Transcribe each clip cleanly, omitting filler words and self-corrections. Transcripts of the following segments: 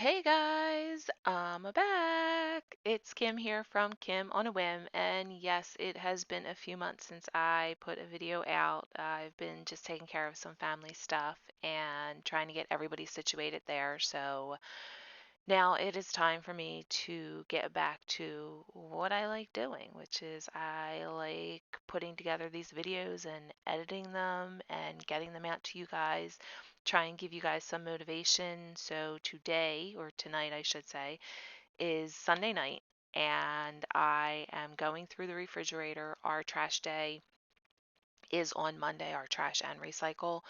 Hey guys, I'm back. It's Kim here from Kim on a Whim, and yes, it has been a few months since I put a video out. I've been just taking care of some family stuff and trying to get everybody situated there. So now it is time for me to get back to what I like doing, which is I like putting together these videos and editing them and getting them out to you guys, try and give you guys some motivation. So today, or tonight, I should say, is Sunday night, and I am going through the refrigerator. Our trash day is on Monday, our trash and recycle.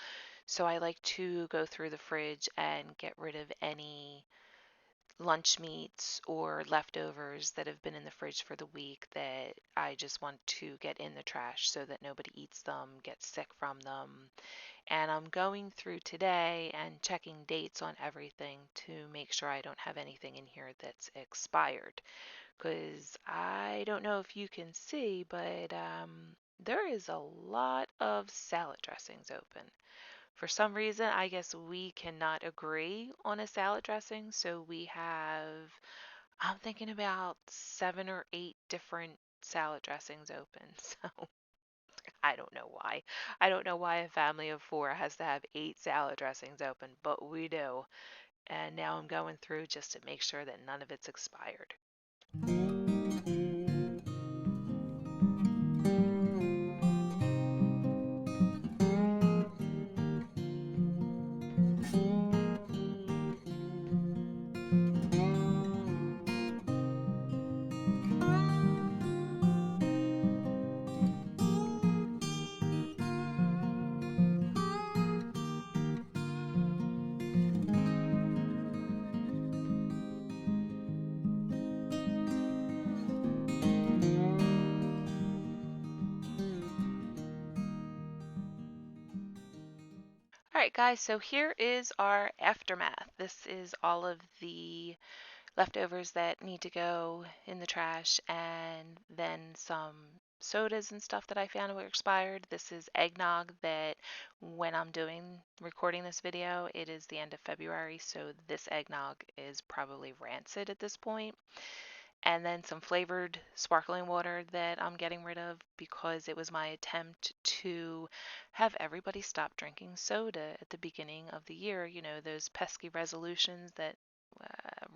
So I like to go through the fridge and get rid of any lunch meats or leftovers that have been in the fridge for the week that I just want to get in the trash so that nobody eats them, gets sick from them. And I'm going through today and checking dates on everything to make sure I don't have anything in here that's expired. Because I don't know if you can see, but there is a lot of salad dressings open. For some reason, I guess we cannot agree on a salad dressing, so we have, I'm thinking about 7 or 8 different salad dressings open. So I don't know why. I don't know why a family of 4 has to have 8 salad dressings open, but we do. And now I'm going through just to make sure that none of it's expired. All right, guys, so here is our aftermath. This is all of the leftovers that need to go in the trash, and then some sodas and stuff that I found were expired. This is eggnog that when I'm doing recording this video, it is the end of February, so this eggnog is probably rancid at this point. And then some flavored sparkling water that I'm getting rid of because it was my attempt to have everybody stop drinking soda at the beginning of the year. You know, those pesky resolutions that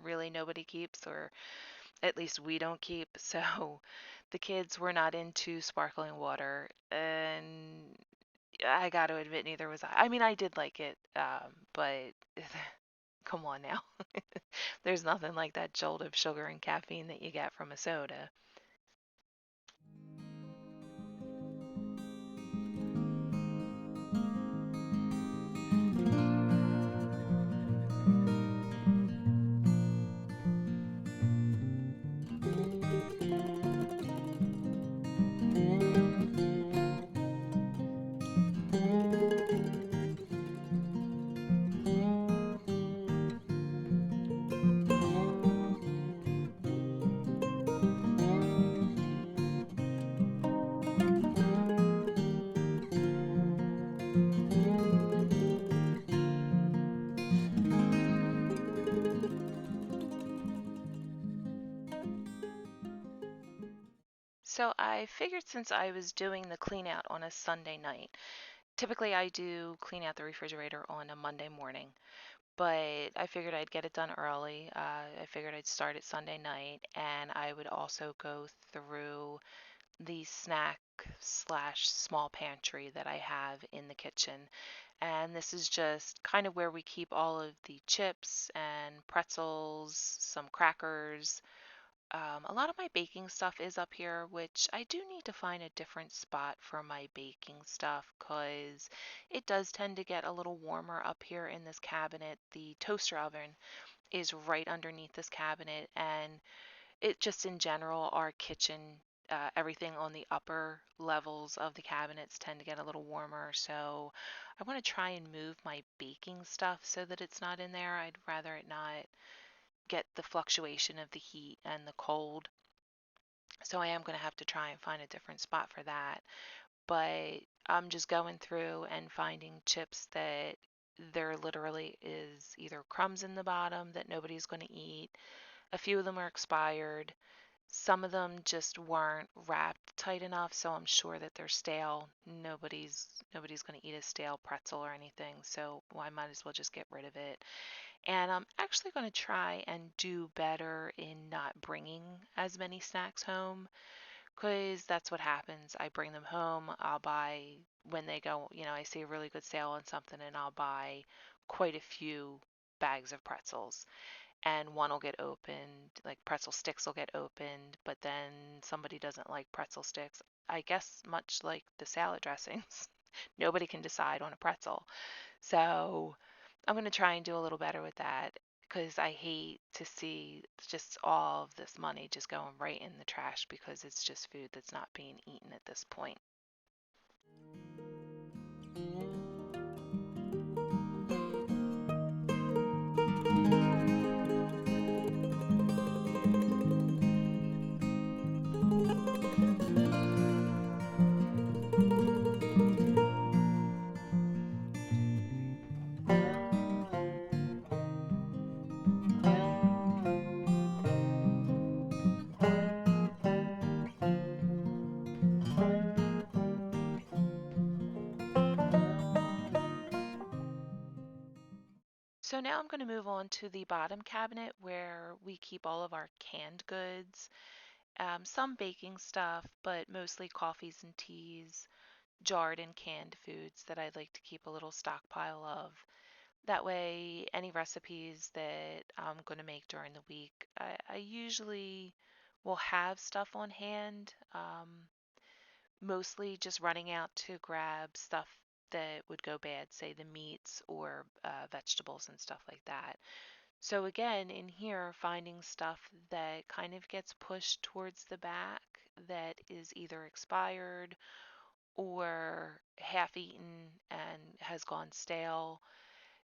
really nobody keeps, or at least we don't keep. So the kids were not into sparkling water, and I got to admit, neither was I. I mean, I did like it, but come on now. There's nothing like that jolt of sugar and caffeine that you get from a soda. So I figured since I was doing the clean out on a Sunday night, typically I do clean out the refrigerator on a Monday morning, but I figured I'd get it done early. I figured I'd start it Sunday night, and I would also go through the snack slash small pantry that I have in the kitchen. And this is just kind of where we keep all of the chips and pretzels, some crackers. A lot of my baking stuff is up here, which I do need to find a different spot for my baking stuff because it does tend to get a little warmer up here in this cabinet. The toaster oven is right underneath this cabinet, and it just in general, our kitchen, everything on the upper levels of the cabinets tend to get a little warmer. So I want to try and move my baking stuff so that it's not in there. I'd rather it not get the fluctuation of the heat and the cold. So I am going to have to try and find a different spot for that. But I'm just going through and finding chips that there literally is either crumbs in the bottom that nobody's going to eat. A few of them are expired. Some of them just weren't wrapped tight enough, so I'm sure that they're stale. Nobody's going to eat a stale pretzel or anything, so I might as well just get rid of it. And I'm actually going to try and do better in not bringing as many snacks home because that's what happens. I bring them home, I'll buy when they go, I see a really good sale on something and I'll buy quite a few bags of pretzels and one will get opened, like pretzel sticks will get opened, but then somebody doesn't like pretzel sticks. I guess much like the salad dressings, nobody can decide on a pretzel. So I'm going to try and do a little better with that because I hate to see just all of this money just going right in the trash because it's just food that's not being eaten at this point. So now I'm going to move on to the bottom cabinet where we keep all of our canned goods, some baking stuff, but mostly coffees and teas, jarred and canned foods that I'd like to keep a little stockpile of. That way, any recipes that I'm going to make during the week, I usually will have stuff on hand, mostly just running out to grab stuff that would go bad, say the meats or vegetables and stuff like that. So, again, in here, finding stuff that kind of gets pushed towards the back that is either expired or half eaten and has gone stale.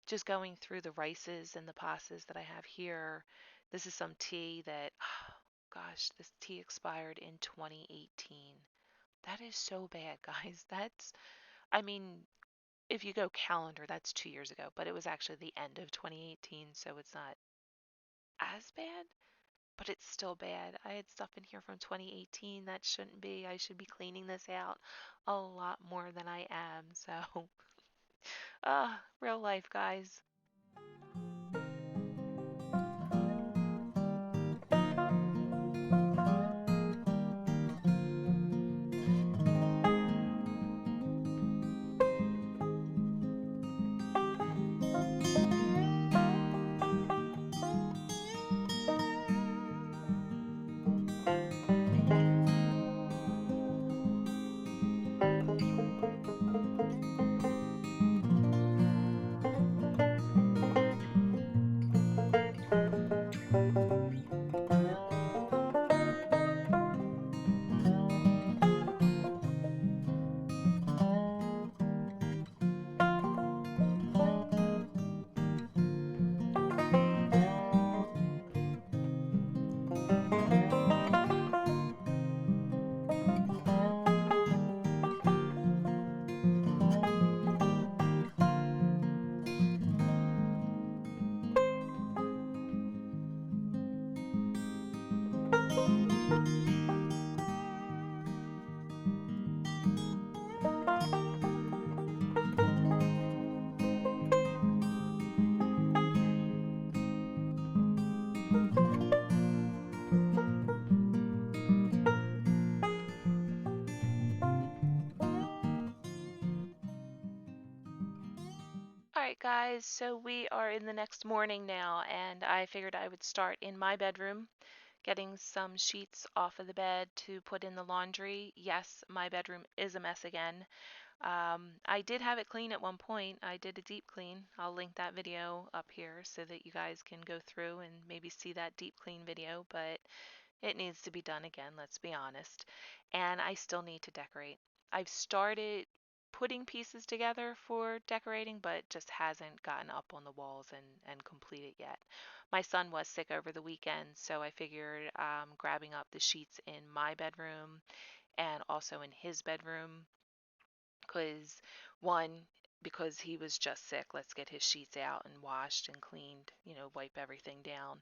Just going through the rices and the pastas that I have here. This is some tea that, oh, gosh, this tea expired in 2018. That is so bad, guys. I mean, if you go calendar, that's 2 years ago, but it was actually the end of 2018, so it's not as bad, but it's still bad. I had stuff in here from 2018 that shouldn't be. I should be cleaning this out a lot more than I am. So, real life, guys. All right, guys, so we are in the next morning now, and I figured I would start in my bedroom, getting some sheets off of the bed to put in the laundry. Yes, my bedroom is a mess again. I did have it clean at one point. I did a deep clean. I'll link that video up here so that you guys can go through and maybe see that deep clean video, but it needs to be done again, let's be honest. And I still need to decorate. I've started putting pieces together for decorating, but just hasn't gotten up on the walls and completed yet. My son was sick over the weekend, so I figured grabbing up the sheets in my bedroom and also in his bedroom because one, because he was just sick. Let's get his sheets out and washed and cleaned, wipe everything down.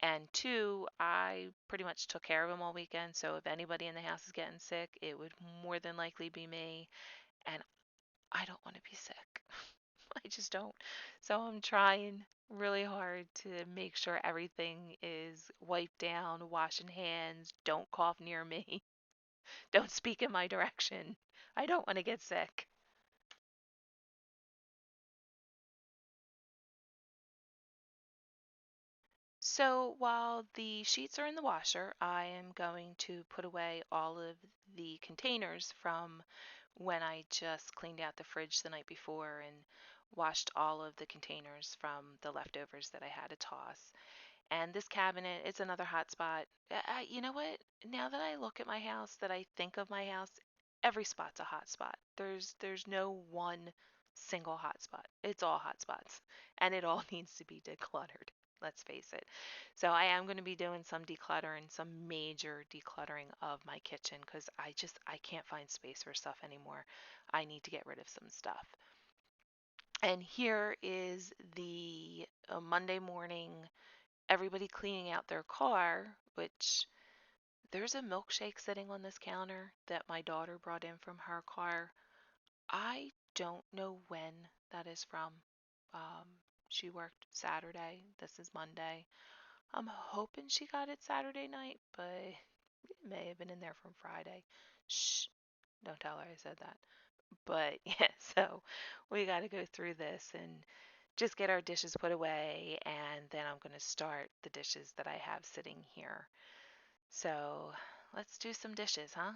And two, I pretty much took care of him all weekend. So if anybody in the house is getting sick, it would more than likely be me. And I don't want to be sick. I just don't. So I'm trying really hard to make sure everything is wiped down, washing hands, don't cough near me, don't speak in my direction. I don't want to get sick. So while the sheets are in the washer, I am going to put away all of the containers from when I just cleaned out the fridge the night before and washed all of the containers from the leftovers that I had to toss. And this cabinet, it's another hot spot. You know what? Now that I look at my house, that I think of my house, every spot's a hot spot. There's no one single hot spot. It's all hot spots, and it all needs to be decluttered. Let's face it. So I am going to be doing some decluttering, some major decluttering of my kitchen because I can't find space for stuff anymore. I need to get rid of some stuff. And here is the Monday morning, everybody cleaning out their car, which there's a milkshake sitting on this counter that my daughter brought in from her car. I don't know when that is from. Um, she worked Saturday. This is Monday. I'm hoping she got it Saturday night, but it may have been in there from Friday. Shh, don't tell her I said that. But yeah, so we got to go through this and just get our dishes put away, and then I'm going to start the dishes that I have sitting here. So let's do some dishes, huh?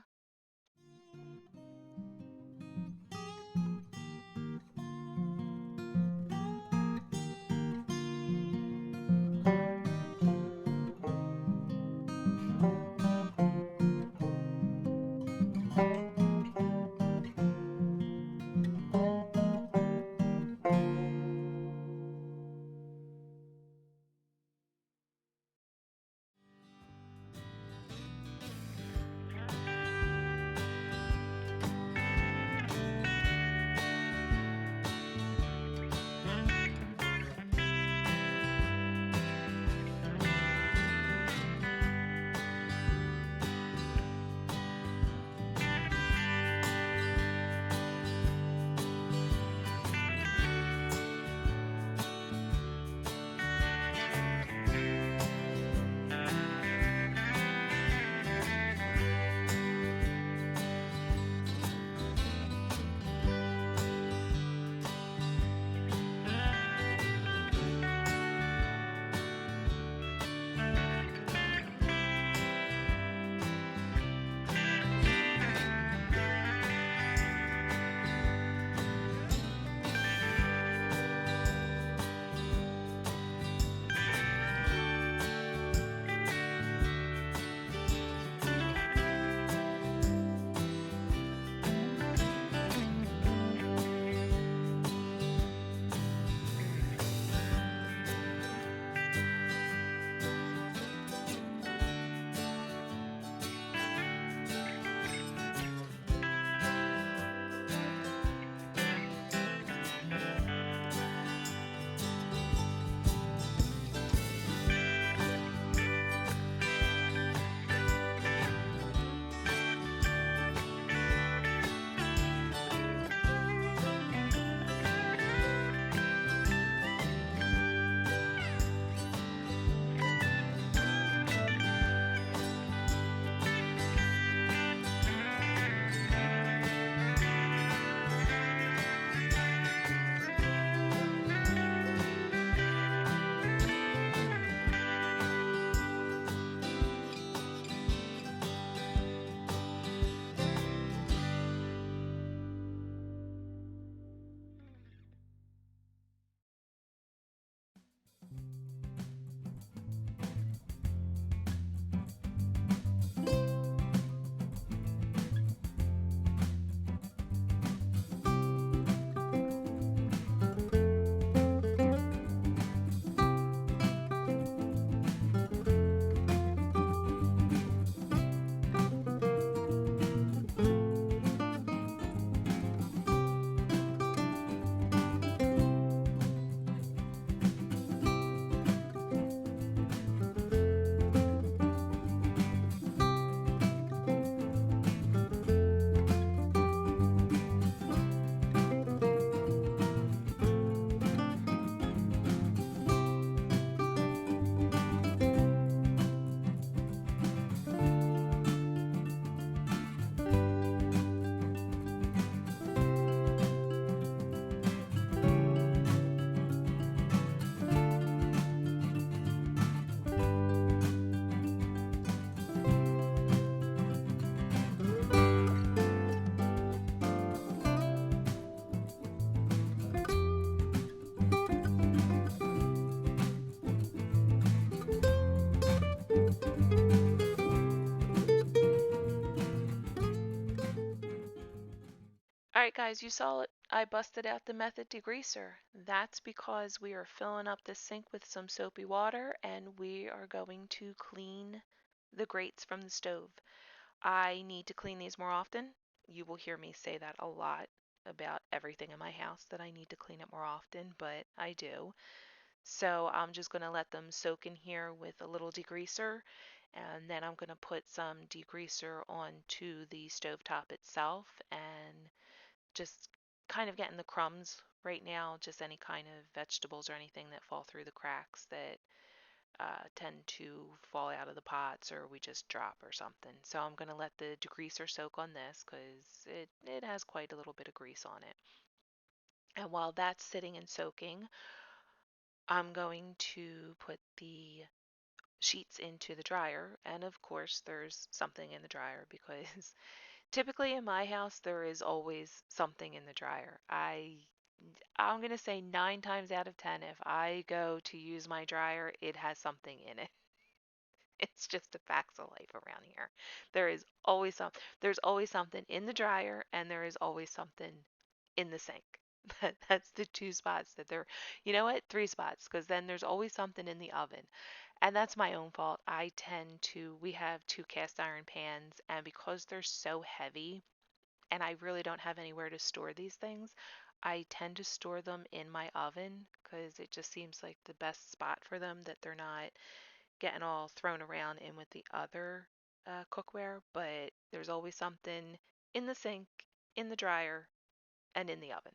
All right, guys, you saw it. I busted out the method degreaser. That's because we are filling up the sink with some soapy water and we are going to clean the grates from the stove. I need to clean these more often. You will hear me say that a lot about everything in my house that I need to clean it more often, but I do. So I'm just going to let them soak in here with a little degreaser, and then I'm going to put some degreaser onto the stovetop itself and just kind of getting the crumbs right now, just any kind of vegetables or anything that fall through the cracks that tend to fall out of the pots or we just drop or something. So I'm going to let the degreaser soak on this because it has quite a little bit of grease on it. And while that's sitting and soaking, I'm going to put the sheets into the dryer. And of course, there's something in the dryer because typically in my house, there is always something in the dryer. I'm going to say 9 times out of 10, if I go to use my dryer, it has something in it. It's just a facts of life around here. There is always some there's always something in the dryer and there is always something in the sink. That's the two spots that there, you know what? Three spots, because then there's always something in the oven. And that's my own fault. We have two cast iron pans, and because they're so heavy and I really don't have anywhere to store these things, I tend to store them in my oven because it just seems like the best spot for them that they're not getting all thrown around in with the other cookware. But there's always something in the sink, in the dryer, and in the oven.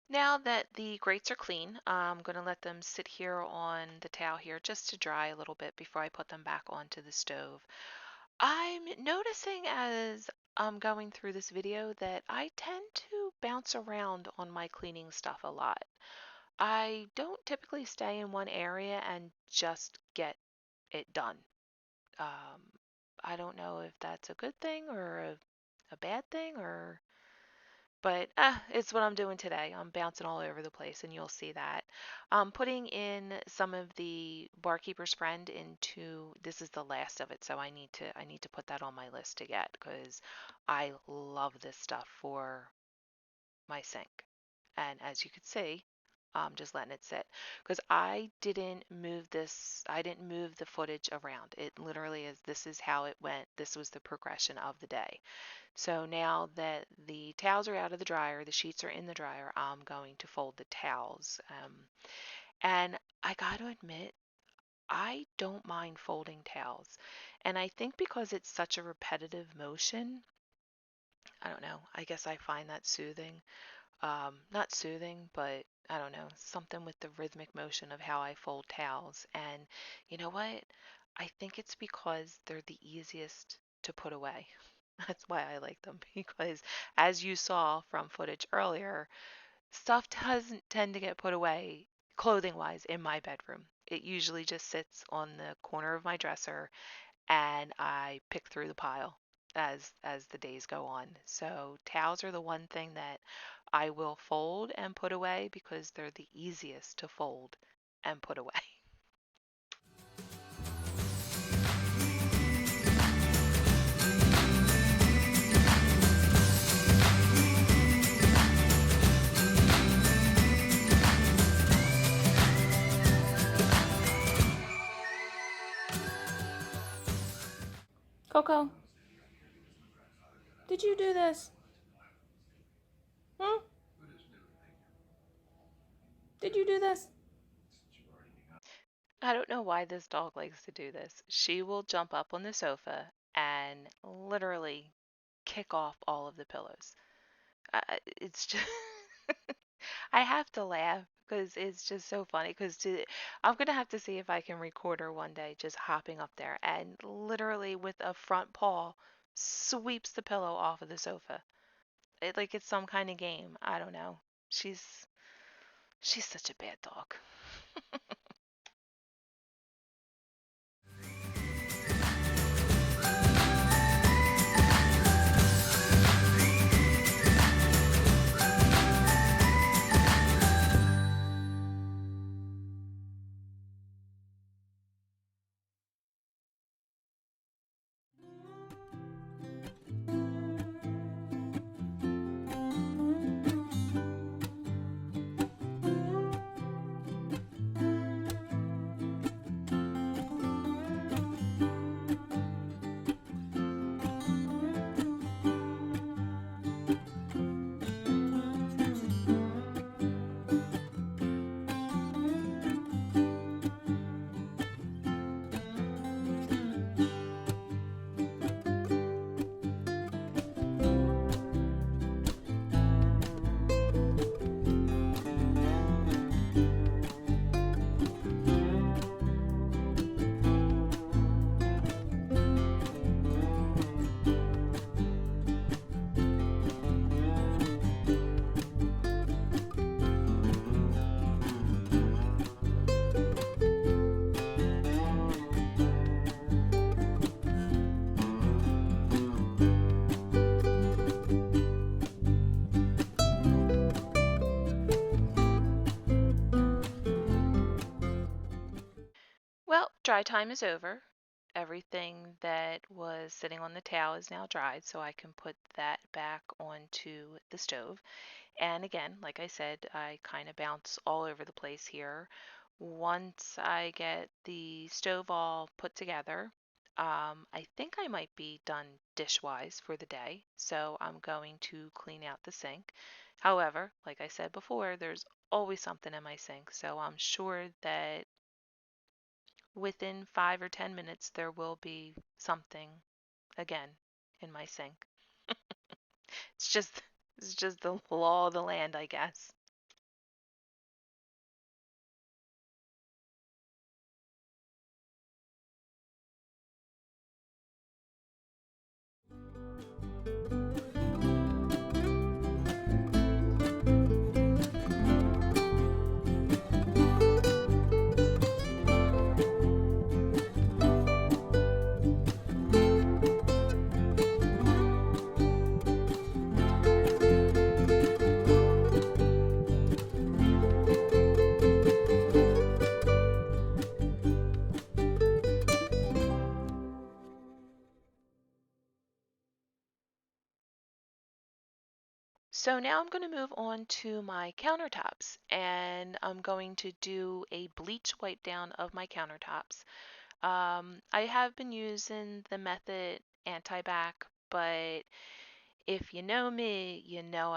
Now that the grates are clean, I'm going to let them sit here on the towel here just to dry a little bit before I put them back onto the stove. I'm noticing as I'm going through this video that I tend to bounce around on my cleaning stuff a lot. I don't typically stay in one area and just get it done. Um, I don't know if that's a good thing or a bad thing or but it's what I'm doing today. I'm bouncing all over the place, and you'll see that. I'm putting in some of the Barkeeper's Friend into. This is the last of it, so I need to put that on my list to get because I love this stuff for my sink. And as you can see, just letting it sit because I didn't move the footage around. It literally is, this is how it went. This was the progression of the day. So now that the towels are out of the dryer, the sheets are in the dryer, I'm going to fold the towels. And I got to admit, I don't mind folding towels. And I think because it's such a repetitive motion, I don't know, I guess I find that soothing. Not soothing, but I don't know, something with the rhythmic motion of how I fold towels. And you know what? I think it's because they're the easiest to put away. That's why I like them because as you saw from footage earlier, stuff doesn't tend to get put away clothing wise in my bedroom. It usually just sits on the corner of my dresser and I pick through the pile as the days go on. So towels are the one thing that I will fold and put away because they're the easiest to fold and put away. Coco, did you do this? Hmm? Did you do this? I don't know why this dog likes to do this. She will jump up on the sofa and literally kick off all of the pillows. It's just I have to laugh because it's just so funny. I'm gonna have to see if I can record her one day just hopping up there and literally with a front paw sweeps the pillow off of the sofa. Like it's some kind of game. I don't know. She's she's such a bad dog. Well, dry time is over. Everything that was sitting on the towel is now dried, so I can put that back onto the stove. And again, like I said, I kind of bounce all over the place here. Once I get the stove all put together, I think I might be done dish-wise for the day, so I'm going to clean out the sink. However, like I said before, there's always something in my sink, so I'm sure that within 5 or 10 minutes there will be something again in my sink. It's just it's just the law of the land, I guess. So now I'm going to move on to my countertops and I'm going to do a bleach wipe down of my countertops. I have been using the Method Anti-Bac, but if you know me, you know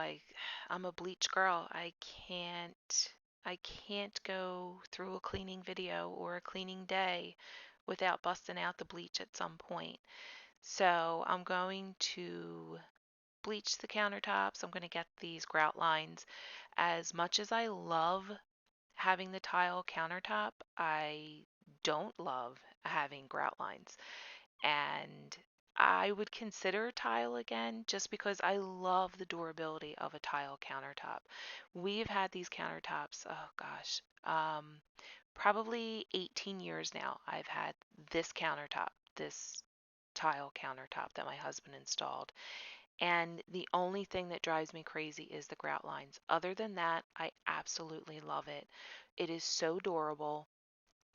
I'm a bleach girl. I can't go through a cleaning video or a cleaning day without busting out the bleach at some point. So I'm going to bleach the countertops. I'm going to get these grout lines. As much as I love having the tile countertop, I don't love having grout lines. And I would consider tile again just because I love the durability of a tile countertop. We've had these countertops, oh gosh, probably 18 years now. I've had this countertop, this tile countertop that my husband installed. And the only thing that drives me crazy is the grout lines. Other than that, I absolutely love it. It is so durable.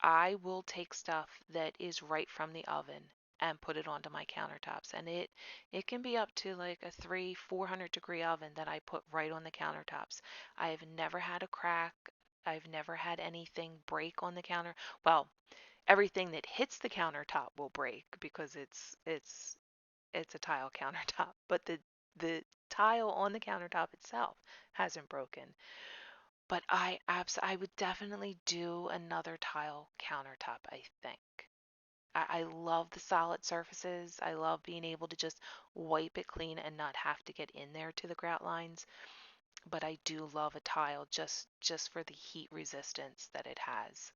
I will take stuff that is right from the oven and put it onto my countertops. And it can be up to like a 400 degree oven that I put right on the countertops. I have never had a crack. I've never had anything break on the counter. Well, everything that hits the countertop will break because it's a tile countertop, but the tile on the countertop itself hasn't broken. But I would definitely do another tile countertop, I think. I love the solid surfaces. I love being able to just wipe it clean and not have to get in there to the grout lines. But I do love a tile just for the heat resistance that it has.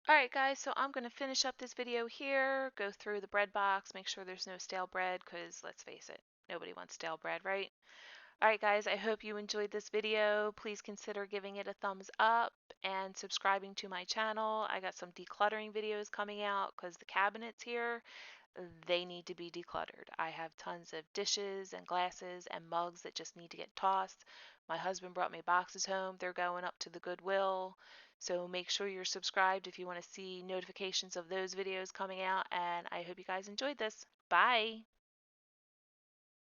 Alright guys, so I'm going to finish up this video here, go through the bread box, make sure there's no stale bread, because let's face it, nobody wants stale bread, right? Alright guys, I hope you enjoyed this video. Please consider giving it a thumbs up and subscribing to my channel. I got some decluttering videos coming out because the cabinets here, they need to be decluttered. I have tons of dishes and glasses and mugs that just need to get tossed. My husband brought me boxes home. They're going up to the Goodwill. So make sure you're subscribed if you want to see notifications of those videos coming out. And I hope you guys enjoyed this. Bye!